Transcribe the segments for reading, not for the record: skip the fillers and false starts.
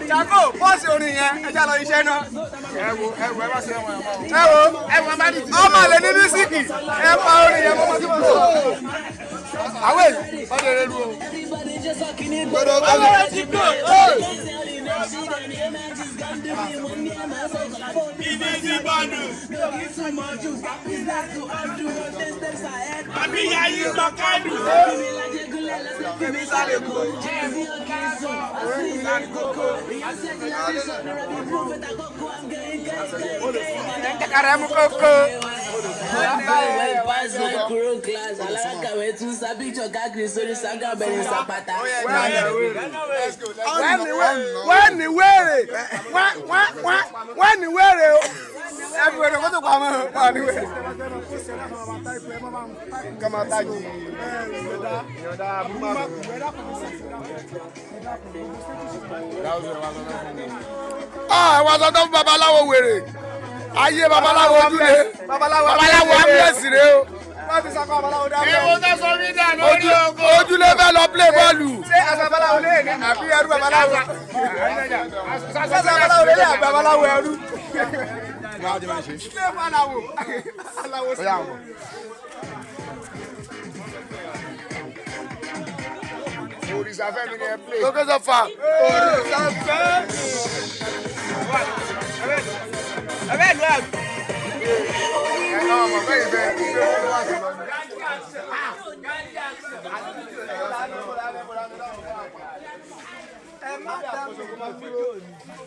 Jago, pause orin yẹn, ẹ já lọ iṣẹ́ náà. Ẹ wo, bá ṣe wọn. Ẹ wo, bá dìtì. Ọmọ àlè ní mísíkì, ẹ pa orin yẹn mọ́ tí mo sọ. Àwẹ̀ yìí, ọdẹ rẹ lu o. Gbọdọ̀ kọ́lé. Everywhere, what was on Babalawo wèrè. Ayé babaláwo ojúlé. Babaláwo amúlẹ̀sì rè o. Ojúlé fẹ́ lọ play bọ́ọ̀lù. Ṣé babaláwo lè ní àbí ẹrú babaláwo? Ṣé babaláwo lè ní àbí babaláwo ẹrú? Ṣé babaláwo? Òrìṣàfẹ́ mi ni ẹ play. Lókè sọ fà. Òrìṣàfẹ́. Ẹ̀bẹ̀ ìlú ẹ̀. Ẹ̀yọ́ ọmọ bẹ́ẹ̀ bẹ́ẹ̀ ní ìgbé owó wá sí lọ́nà.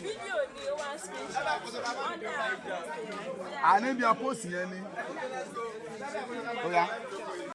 Fídíò ni ó wá sí. Àní bí a post yẹn ni.